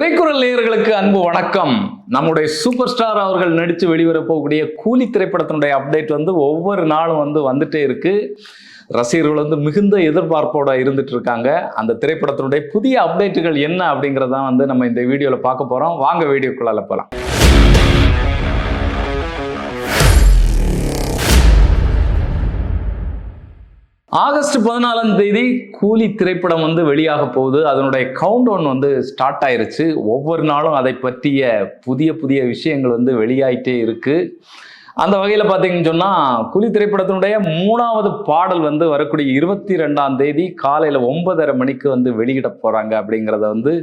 திரைக்குறள் நேயர்களுக்கு அன்பு வணக்கம். நம்முடைய சூப்பர் ஸ்டார் அவர்கள் நடித்து வெளிவர போகக்கூடிய கூலி திரைப்படத்தினுடைய அப்டேட் ஒவ்வொரு நாளும் வந்துட்டே இருக்கு. ரசிகர்கள் மிகுந்த எதிர்பார்ப்போட இருந்துட்டு இருக்காங்க. அந்த திரைப்படத்தினுடைய புதிய அப்டேட்டுகள் என்ன அப்படிங்கறதான் நம்ம இந்த வீடியோல பார்க்க போறோம். வாங்க வீடியோக்குள்ள போலாம். ஆகஸ்ட் 14ஆம் தேதி கூலி திரைப்படம் வெளியாக போகுது. அதனுடைய கவுண்ட் ஸ்டார்ட் ஆயிருச்சு. ஒவ்வொரு நாளும் அதை பற்றிய புதிய புதிய விஷயங்கள் வெளியாயிட்டே இருக்கு. அந்த வகையில் பார்த்தீங்கன்னு சொன்னால் கூலி திரைப்படத்தினுடைய 3வது பாடல் வரக்கூடிய 22ஆம் தேதி காலையில் 9:30 மணிக்கு வெளியிட போகிறாங்க அப்படிங்கிறத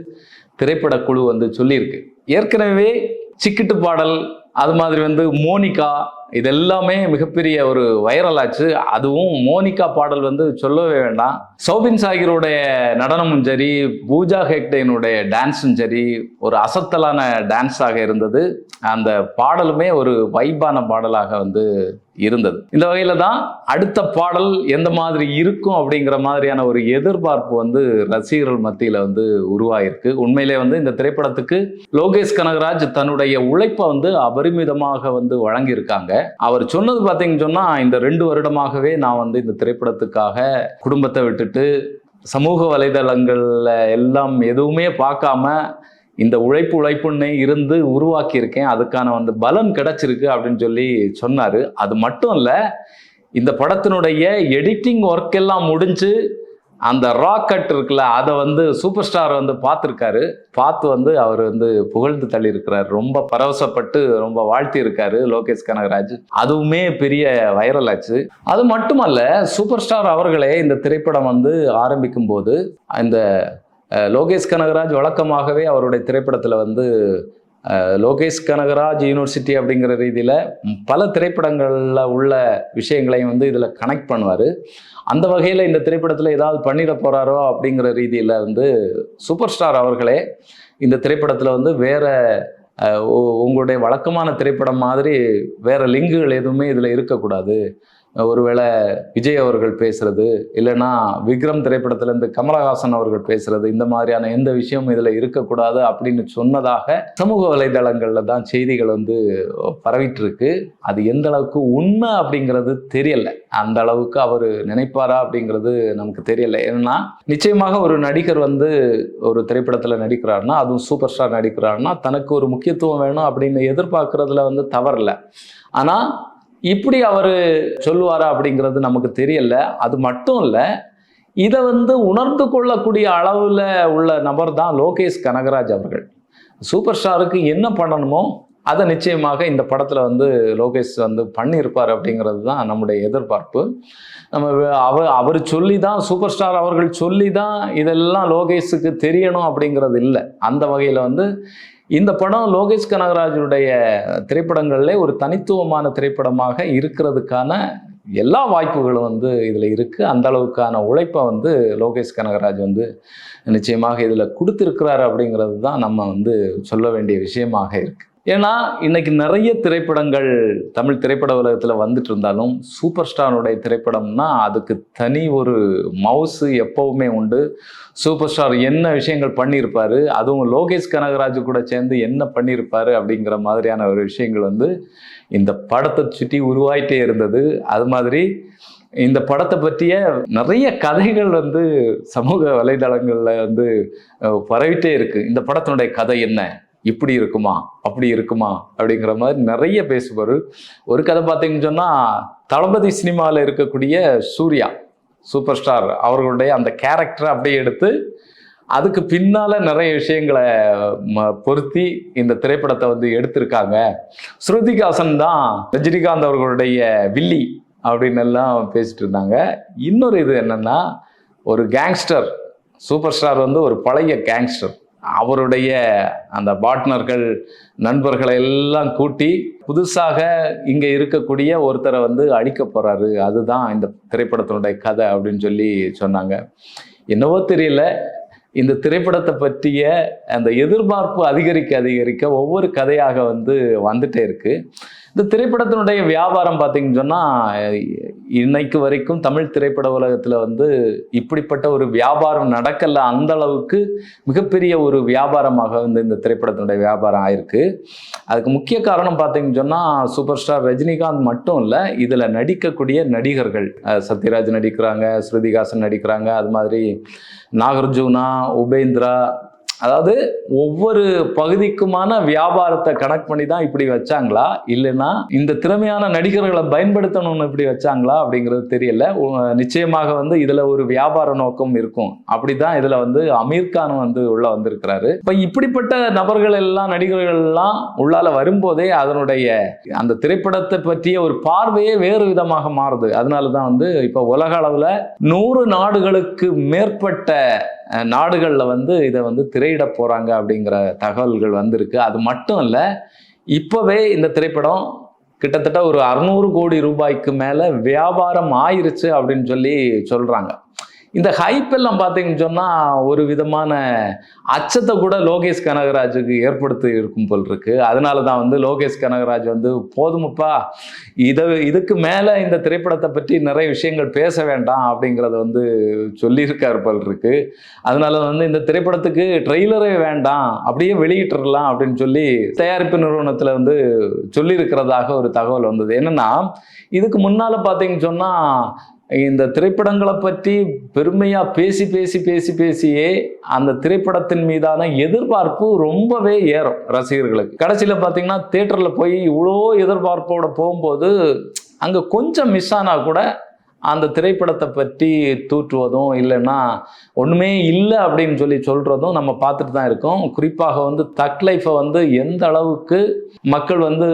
திரைப்பட குழு சொல்லியிருக்கு. ஏற்கனவே சிக்கிட்டு பாடல், அது மாதிரி மோனிகா, இதெல்லாமே மிகப்பெரிய ஒரு வைரல் ஆச்சு. அதுவும் மோனிகா பாடல் சொல்லவே வேண்டாம். சௌபின் சாகிரோடைய நடனமும் சரி, பூஜா ஹெக்டேனுடைய டான்ஸும் சரி, ஒரு அசத்தலான டான்ஸாக இருந்தது. அந்த பாடலுமே ஒரு வைபான பாடலாக இருந்தது. இந்த வகையில தான் அடுத்த பாடல் எந்த மாதிரி இருக்கும் அப்படிங்கிற மாதிரியான ஒரு எதிர்பார்ப்பு ரசிகர்கள் மத்தியில உருவாயிருக்கு. உண்மையிலே இந்த திரைப்படத்துக்கு லோகேஷ் கனகராஜ் தன்னுடைய உழைப்பை அபரிமிதமாக வழங்கியிருக்காங்க. அவர் சொன்னது பார்த்தீங்கன்னு சொன்னா, இந்த 2 வருடமாகவே நான் இந்த திரைப்படத்துக்காக குடும்பத்தை விட்டுட்டு சமூக வலைதளங்கள்ல எல்லாம் எதுவுமே பார்க்காம இந்த உழைப்புன்னே இருந்து உருவாக்கி இருக்கேன். அதுக்கான பலன் கிடைச்சிருக்கு அப்படின்னு சொல்லி சொன்னாரு. அது மட்டும் இல்ல, இந்த படத்தினுடைய எடிட்டிங் ஒர்க் எல்லாம் முடிஞ்சு அந்த ராக்கெட் இருக்குல்ல, அதை சூப்பர் ஸ்டார் பார்த்துருக்காரு. பார்த்து அவர் புகழ்ந்து தள்ளி இருக்கிறார். ரொம்ப பரவசப்பட்டு ரொம்ப வாழ்த்தி இருக்காரு லோகேஷ் கனகராஜ். அதுவுமே பெரிய வைரல் ஆச்சு. அது மட்டுமல்ல, சூப்பர் ஸ்டார் அவர்களே இந்த திரைப்படம் ஆரம்பிக்கும் போது இந்த லோகேஷ் கனகராஜ் வழக்கமாகவே அவருடைய திரைப்படத்தில் லோகேஷ் கனகராஜ் யூனிவர்சிட்டி அப்படிங்கிற ரீதியில் பல திரைப்படங்களில் உள்ள விஷயங்களையும் இதில் கனெக்ட் பண்ணுவார். அந்த வகையில் இந்த திரைப்படத்தில் ஏதாவது பண்ணிட போகிறாரோ அப்படிங்கிற ரீதியில் சூப்பர் ஸ்டார் அவர்களே இந்த திரைப்படத்தில் வேற உங்களுடைய வழக்கமான திரைப்படம் மாதிரி வேற லிங்குகள் எதுவுமே இதில் இருக்கக்கூடாது. ஒருவேளை விஜய் அவர்கள் பேசுறது, இல்லைன்னா விக்ரம் திரைப்படத்திலேருந்து கமலஹாசன் அவர்கள் பேசுறது, இந்த மாதிரியான எந்த விஷயமும் இதில் இருக்கக்கூடாது அப்படின்னு சொன்னதாக சமூக வலைதளங்களில் தான் செய்திகள் பரவிட்டு இருக்கு. அது எந்த அளவுக்கு உண்மை அப்படிங்கிறது தெரியல. அந்த அளவுக்கு அவர் நினைப்பாரா அப்படிங்கிறது நமக்கு தெரியல. ஏன்னா நிச்சயமாக ஒரு நடிகர் ஒரு திரைப்படத்தில் நடிக்கிறாருன்னா, அதுவும் சூப்பர் ஸ்டார் நடிக்கிறாருன்னா, தனக்கு ஒரு முக்கியத்துவம் வேணும் அப்படின்னு எதிர்பார்க்கறதுல தவறில்லை. ஆனால் இப்படி அவர் சொல்லுவாரா அப்படிங்கிறது நமக்கு தெரியல. அது மட்டும் இல்லை, இதை உணர்ந்து கொள்ளக்கூடிய அளவில் உள்ள நபர் தான் லோகேஷ் கனகராஜ் அவர்கள். சூப்பர் ஸ்டாருக்கு என்ன பண்ணணுமோ அதை நிச்சயமாக இந்த படத்தில் லோகேஷ் பண்ணியிருப்பார் அப்படிங்கிறது தான் நம்முடைய எதிர்பார்ப்பு. அவர் சொல்லி தான், சூப்பர் ஸ்டார் அவர்கள் சொல்லி தான் இதெல்லாம் லோகேஷுக்கு தெரியணும் அப்படிங்கிறது இல்லை. அந்த வகையில் இந்த படம் லோகேஷ் கனகராஜனுடைய திரைப்படங்களிலே ஒரு தனித்துவமான திரைப்படமாக இருக்கிறதுக்கான எல்லா வாய்ப்புகளும் இதில் இருக்குது. அந்த அளவுக்கான உழைப்பை லோகேஷ் கனகராஜ் நிச்சயமாக இதில் கொடுத்துருக்கிறாரு அப்படிங்கிறது தான் நம்ம சொல்ல வேண்டிய விஷயமாக இருக்குது. ஏன்னா இன்னைக்கு நிறைய திரைப்படங்கள் தமிழ் திரைப்பட உலகத்தில் வந்துட்டு இருந்தாலும் சூப்பர் ஸ்டாருடைய திரைப்படம்னா அதுக்கு தனி ஒரு மவுசு எப்பவுமே உண்டு. சூப்பர் ஸ்டார் என்ன விஷயங்கள் பண்ணியிருப்பாரு, அதுவும் லோகேஷ் கனகராஜ் கூட சேர்ந்து என்ன பண்ணியிருப்பாரு அப்படிங்கிற மாதிரியான ஒரு விஷயங்கள் இந்த படத்தை சுற்றி உருவாயிட்டே இருந்தது. அது மாதிரி இந்த படத்தை பற்றிய நிறைய கதைகள் சமூக வலைதளங்களில் பரவிட்டே இருக்கு. இந்த படத்தினுடைய கதை என்ன, இப்படி இருக்குமா, அப்படி இருக்குமா அப்படிங்கிற மாதிரி நிறைய பேசுவார். ஒரு கதை பார்த்தீங்கன்னு சொன்னால், தளபதி சினிமாவில் இருக்கக்கூடிய சூர்யா சூப்பர் ஸ்டார் அவர்களுடைய அந்த கேரக்டரை அப்படியே எடுத்து அதுக்கு பின்னால் நிறைய விஷயங்களை பொருத்தி இந்த திரைப்படத்தை எடுத்திருக்காங்க. ஸ்ருதிஹாசன் தான் ரஜினிகாந்த் அவர்களுடைய வில்லி அப்படின்னு எல்லாம் பேசிட்டு இருந்தாங்க. இன்னொரு இது என்னன்னா, ஒரு கேங்ஸ்டர் சூப்பர் ஸ்டார் ஒரு பழைய கேங்ஸ்டர், அவருடைய அந்த பார்ட்னர்கள் நண்பர்களை எல்லாம் கூட்டி புதுசாக இங்கே இருக்கக்கூடிய ஒருத்தரை அழிக்க போறாரு, அதுதான் இந்த திரைப்படத்தினுடைய கதை அப்படின்னு சொல்லி சொன்னாங்க. என்னவோ தெரியல, இந்த திரைப்படத்தை பற்றிய அந்த எதிர்பார்ப்பு அதிகரிக்க ஒவ்வொரு கதையாக வந்துட்டே இருக்கு. இந்த திரைப்படத்தினுடைய வியாபாரம் பார்த்தீங்கன்னு சொன்னால் இன்னைக்கு வரைக்கும் தமிழ் திரைப்பட உலகத்தில் வந்து இப்படிப்பட்ட ஒரு வியாபாரம் நடக்கல. அந்த அளவுக்கு மிகப்பெரிய ஒரு வியாபாரமாக வந்து இந்த திரைப்படத்தினுடைய வியாபாரம் ஆயிருக்கு. அதுக்கு முக்கிய காரணம் பார்த்தீங்கன்னு சொன்னால் சூப்பர் ஸ்டார் ரஜினிகாந்த் மட்டும் இல்லை, இதில் நடிக்கக்கூடிய நடிகர்கள் சத்யராஜ் நடிக்கிறாங்க, ஸ்ருதிஹாசன் நடிக்கிறாங்க, அது மாதிரி நாகார்ஜுனா, உபேந்திரா, அதாவது ஒவ்வொரு பகுதிக்குமான வியாபாரத்தை கனெக்ட் பண்ணி தான் இப்படி வச்சாங்களா, இல்லைன்னா இந்த திறமையான நடிகர்களை பயன்படுத்தணும்னு இப்படி வச்சாங்களா அப்படிங்கிறது தெரியல. நிச்சயமாக வந்து இதுல ஒரு வியாபார நோக்கம் இருக்கும். அப்படிதான் இதுல வந்து அமீர் கான் வந்து உள்ள வந்திருக்கிறாரு. இப்ப இப்படிப்பட்ட நபர்கள் எல்லாம், நடிகர்கள் எல்லாம் உள்ளால வரும்போதே அதனுடைய அந்த திரைப்படத்தை பற்றிய ஒரு பார்வையே வேறு விதமாக மாறுது. அதனாலதான் வந்து இப்ப உலக அளவுல 100 நாடுகளுக்கு மேற்பட்ட நாடுகளில் வந்து இதை வந்து திரையிட போகிறாங்க அப்படிங்கிற தகவல்கள் வந்திருக்கு. அது மட்டும் இல்லை, இப்போவே இந்த திரைப்படம் கிட்டத்தட்ட ஒரு 600 கோடி ரூபாய்க்கு மேலே வியாபாரம் ஆயிருச்சு அப்படின்னு சொல்லி சொல்கிறாங்க. இந்த ஹைப் எல்லாம் பார்த்தீங்கன்னு சொன்னால் ஒரு விதமான அச்சத்தை கூட லோகேஷ் கனகராஜுக்கு ஏற்படுத்தி இருக்கும் போல் இருக்கு. அதனால தான் வந்து லோகேஷ் கனகராஜ் வந்து போதுமப்பா, இதுக்கு மேலே இந்த திரைப்படத்தை பற்றி நிறைய விஷயங்கள் பேச வேண்டாம் அப்படிங்கிறத வந்து சொல்லியிருக்கார் போல் இருக்கு. அதனால வந்து இந்த திரைப்படத்துக்கு ட்ரெய்லரே வேண்டாம், அப்படியே வெளியிட்டுறலாம் அப்படின்னு சொல்லி தயாரிப்பு நிறுவனத்தில் வந்து சொல்லியிருக்கிறதாக ஒரு தகவல் வந்தது. என்னன்னா, இதுக்கு முன்னால் பார்த்தீங்கன்னு சொன்னால் இந்த திரைப்படங்களை பற்றி பெருமையா பேசி பேசி பேசி பேசியே அந்த திரைப்படத்தின் மீதான எதிர்பார்ப்பு ரொம்பவே ஏறும் ரசிகர்களுக்கு. கடைசியில பாத்தீங்கன்னா தியேட்டர்ல போய் இவ்வளோ எதிர்பார்ப்போட போகும்போது அங்க கொஞ்சம் மிஸ் ஆனா கூட அந்த திரைப்படத்தை பற்றி தூற்றுவதும், இல்லைன்னா ஒண்ணுமே இல்லை அப்படின்னு சொல்லி சொல்றதும் நம்ம பார்த்துட்டு தான் இருக்கோம். குறிப்பாக வந்து தக் லைஃபை வந்து எந்த அளவுக்கு மக்கள் வந்து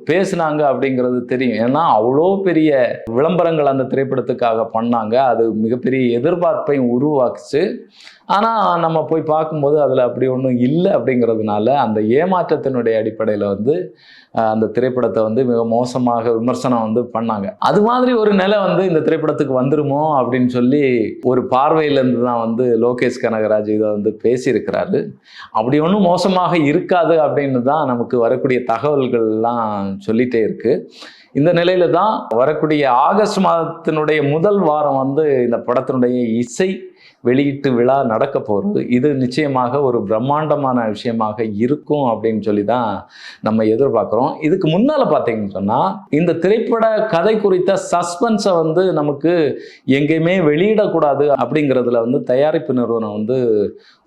பேசினாங்க அப்படிங்கிறது தெரியும். ஏன்னா அவ்வளோ பெரிய விளம்பரங்கள் அந்த திரைப்படத்துக்காக பண்ணாங்க. அது மிகப்பெரிய எதிர்பார்ப்பையும் உருவாக்குச்சு. ஆனால் நம்ம போய் பார்க்கும்போது அதில் அப்படி ஒன்றும் இல்லை அப்படிங்கிறதுனால அந்த ஏமாற்றத்தினுடைய அடிப்படையில் வந்து அந்த திரைப்படத்தை வந்து மிக மோசமாக விமர்சனம் வந்து பண்ணாங்க. அது மாதிரி ஒரு நிலை வந்து இந்த திரைப்படத்துக்கு வந்துருமோ அப்படின்னு சொல்லி ஒரு பார்வையிலேருந்து தான் வந்து லோகேஷ் கனகராஜ் இதை வந்து பேசியிருக்கிறாரு. அப்படி ஒன்றும் மோசமாக இருக்காது அப்படின்னு தான் நமக்கு வரக்கூடிய தகவல்கள்லாம் சொல்லிட்டே இருக்கு. இந்த நிலையில தான் வரக்கூடிய ஆகஸ்ட் மாதத்தினுடைய முதல் வாரம் வந்து இந்த படத்தினுடைய இசை வெளியீட்டு விழா நடக்க போகிறது. இது நிச்சயமாக ஒரு பிரம்மாண்டமான விஷயமாக இருக்கும் அப்படின்னு சொல்லி தான் நம்ம எதிர்பார்க்குறோம். இதுக்கு முன்னால் பார்த்தீங்கன்னு சொன்னால் இந்த திரைப்பட கதை குறித்த சஸ்பென்ஸை வந்து நமக்கு எங்கேயுமே வெளியிடக்கூடாது அப்படிங்கிறதுல வந்து தயாரிப்பு நிறுவனம் வந்து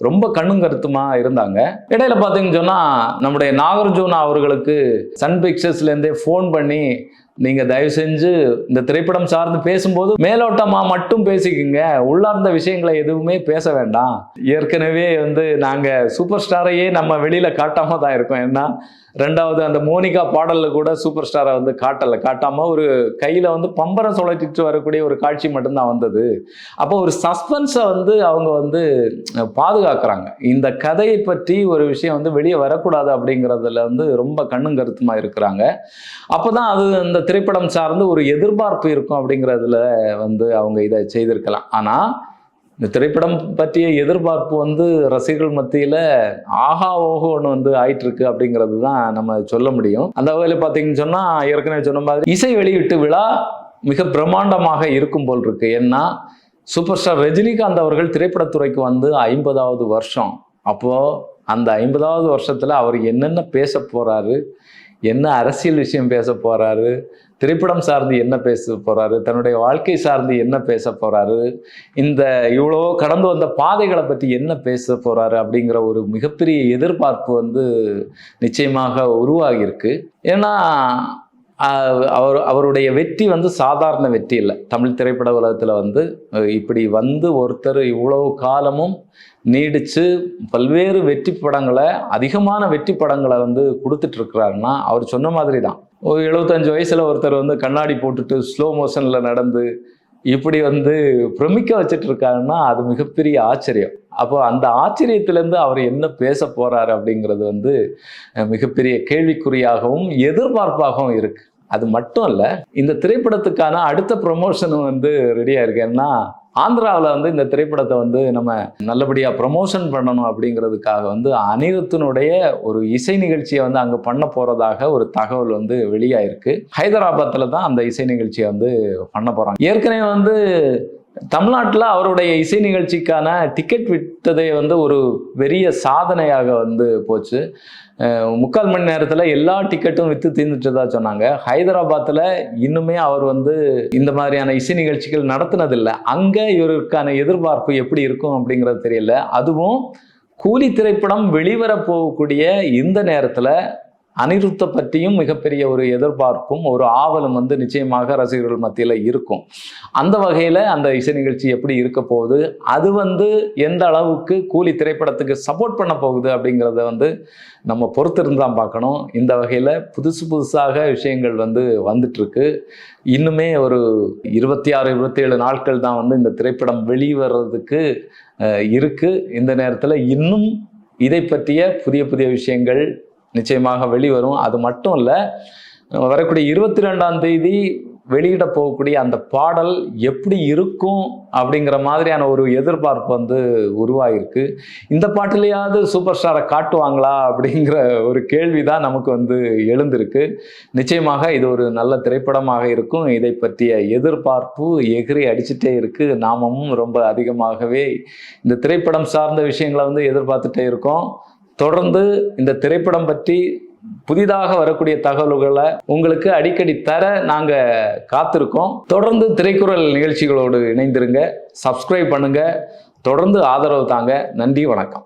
ரொம்ப கண்ணும் கருத்துமா இருந்தாங்க. இடையில பார்த்தீங்கன்னு சொன்னால் நம்முடைய நாகார்ஜுனா அவர்களுக்கு சன் பிக்சர்ஸ்லேருந்தே ஃபோன் பண்ணி, நீங்க தயவு செஞ்சு இந்த திரைப்படம் சார்ந்து பேசும்போது மேலோட்டமா மட்டும் பேசிக்கங்க, உள்ளார்ந்த விஷயங்களை எதுவுமே பேச வேண்டாம். ஏற்கனவே வந்து நாங்க சூப்பர் ஸ்டாரையே நம்ம வெளியில காட்டாம தான் இருக்கோம். ஏன்னா ரெண்டாவது அந்த மோனிகா பாடல்ல கூட சூப்பர் ஸ்டாரை வந்து காட்டாம ஒரு கையில வந்து பம்பரம் சுழட்டிட்டு வரக்கூடிய ஒரு காட்சி மட்டும்தான் வந்தது. அப்போ ஒரு சஸ்பென்ஸை வந்து அவங்க வந்து பாதுகாக்கிறாங்க. இந்த கதையை பற்றி ஒரு விஷயம் வந்து வெளியே வரக்கூடாது அப்படிங்கிறதுல வந்து ரொம்ப கண்ணும் கருத்துமா இருக்கிறாங்க. அப்போதான் அது அந்த திரைப்படம் சார்ந்து ஒரு எதிர்பார்ப்பு இருக்கும் அப்படிங்கிறதுல வந்து அவங்க இதை செய்திருக்கலாம். ஆனா இந்த திரைப்படம் பற்றிய எதிர்பார்ப்பு வந்து ரசிகர்கள் மத்தியில ஆஹா ஓஹோன்னு வந்து ஆயிட்டு இருக்கு அப்படிங்கிறது தான் நம்ம சொல்ல முடியும். அந்த வகையில் பார்த்தீங்கன்னு சொன்னா ஏற்கனவே சொன்ன மாதிரி இசை வெளியீட்டு விழா மிக பிரம்மாண்டமாக இருக்கும் போல் இருக்கு. ஏன்னா சூப்பர் ஸ்டார் ரஜினிகாந்த் அவர்கள் திரைப்படத்துறைக்கு வந்து 50வது வருஷம். அப்போ அந்த 50வது வருஷத்துல அவர் என்னென்ன பேச போறாரு, என்ன அரசியல் விஷயம் பேச போறாரு, திரைப்படம் சார்ந்து என்ன பேச போறாரு, தன்னுடைய வாழ்க்கை சார்ந்து என்ன பேச போறாரு, இந்த இவ்வளோ கடந்து வந்த பாதைகளை பற்றி என்ன பேச போறாரு அப்படிங்கிற ஒரு மிகப்பெரிய எதிர்பார்ப்பு வந்து நிச்சயமாக உருவாகியிருக்கு. ஏன்னா அவருடைய வெற்றி வந்து சாதாரண வெற்றி இல்லை. தமிழ் திரைப்பட உலகத்தில் வந்து இப்படி வந்து ஒருத்தர் இவ்வளவு காலமும் நீடிச்சு பல்வேறு வெற்றி படங்களை, அதிகமான வெற்றி படங்களை வந்து கொடுத்துட்டு இருக்கிறாருன்னா அவர் சொன்ன மாதிரி தான். ஒரு 75 வயசுல ஒருத்தர் வந்து கண்ணாடி போட்டுட்டு ஸ்லோ மோஷன்ல நடந்து இப்படி வந்து பிரமிக்க வச்சுட்டு இருக்காருன்னா அது மிகப்பெரிய ஆச்சரியம். அப்போ அந்த ஆச்சரியத்திலேருந்து அவர் என்ன பேச போறாரு அப்படிங்கிறது வந்து மிகப்பெரிய கேள்விக்குறியாகவும் எதிர்பார்ப்பாகவும் இருக்கு. அது மட்டும் இல்ல, இந்த திரைப்படத்துக்கான அடுத்த ப்ரொமோஷனும் வந்து ரெடியா இருக்கு. ஏன்னா ஆந்திராவில் வந்து இந்த திரைப்படத்தை வந்து நம்ம நல்லபடியா ப்ரமோஷன் பண்ணணும் அப்படிங்கிறதுக்காக வந்து அனிருத்தினுடைய ஒரு இசை நிகழ்ச்சியை வந்து அங்க பண்ண போறதாக ஒரு தகவல் வந்து வெளியாயிருக்கு. ஹைதராபாத்ல தான் அந்த இசை நிகழ்ச்சியை வந்து பண்ண போறாங்க. ஏற்கனவே வந்து தமிழ்நாட்டில் அவருடைய இசை நிகழ்ச்சிக்கான டிக்கெட் விட்டதே வந்து ஒரு பெரிய சாதனையாக வந்து போச்சு. 3/4 மணி நேரத்தில் எல்லா டிக்கெட்டும் விற்று தீர்ந்துட்டதா சொன்னாங்க. ஹைதராபாத்தில் இன்னுமே அவர் வந்து இந்த மாதிரியான இசை நிகழ்ச்சிகள் நடத்தினதில்லை. அங்கே இவருக்கான எதிர்பார்ப்பு எப்படி இருக்கும் அப்படிங்கிறது தெரியல. அதுவும் கூலி திரைப்படம் வெளிவர போகக்கூடிய இந்த நேரத்தில் அனிருத்தை பற்றியும் மிகப்பெரிய ஒரு எதிர்பார்ப்பும் ஒரு ஆவலும் வந்து நிச்சயமாக ரசிகர்கள் மத்தியில் இருக்கும். அந்த வகையில் அந்த இசை நிகழ்ச்சி எப்படி இருக்க போகுது, அது வந்து எந்த அளவுக்கு கூலி திரைப்படத்துக்கு சப்போர்ட் பண்ண போகுது அப்படிங்கிறத வந்து நம்ம பொறுத்திருந்தான் பார்க்கணும். இந்த வகையில் புதுசாக விஷயங்கள் வந்து வந்துட்டுருக்கு. இன்னுமே ஒரு 26-27 நாட்கள் தான் வந்து இந்த திரைப்படம் வெளிவரதுக்கு இருக்கு. இந்த நேரத்தில் இன்னும் இதை பற்றிய புதிய விஷயங்கள் நிச்சயமாக வெளிவரும். அது மட்டும் இல்லை, வரக்கூடிய 22ஆம் தேதி வெளியிட போகக்கூடிய அந்த பாடல் எப்படி இருக்கும் அப்படிங்கிற மாதிரியான ஒரு எதிர்பார்ப்பு வந்து உருவாகிருக்கு. இந்த பாட்டிலேயாவது சூப்பர் ஸ்டாரை காட்டுவாங்களா அப்படிங்கிற ஒரு கேள்விதான் நமக்கு வந்து எழுந்திருக்கு. நிச்சயமாக இது ஒரு நல்ல திரைப்படமாக இருக்கும். இதை பற்றிய எதிர்பார்ப்பு எகிரி அடிச்சுட்டே இருக்கு. நாமும் ரொம்ப அதிகமாகவே இந்த திரைப்படம் சார்ந்த விஷயங்களை வந்து எதிர்பார்த்துட்டே இருக்கோம். தொடர்ந்து இந்த திரைப்படம் பற்றி புதிதாக வரக்கூடிய தகவல்களை உங்களுக்கு அடிக்கடி தர நாங்க காத்திருக்கோம். தொடர்ந்து திரைக்குறள் நிகழ்ச்சிகளோடு இணைந்திருங்க, சப்ஸ்கிரைப் பண்ணுங்க, தொடர்ந்து ஆதரவு தாங்க. நன்றி, வணக்கம்.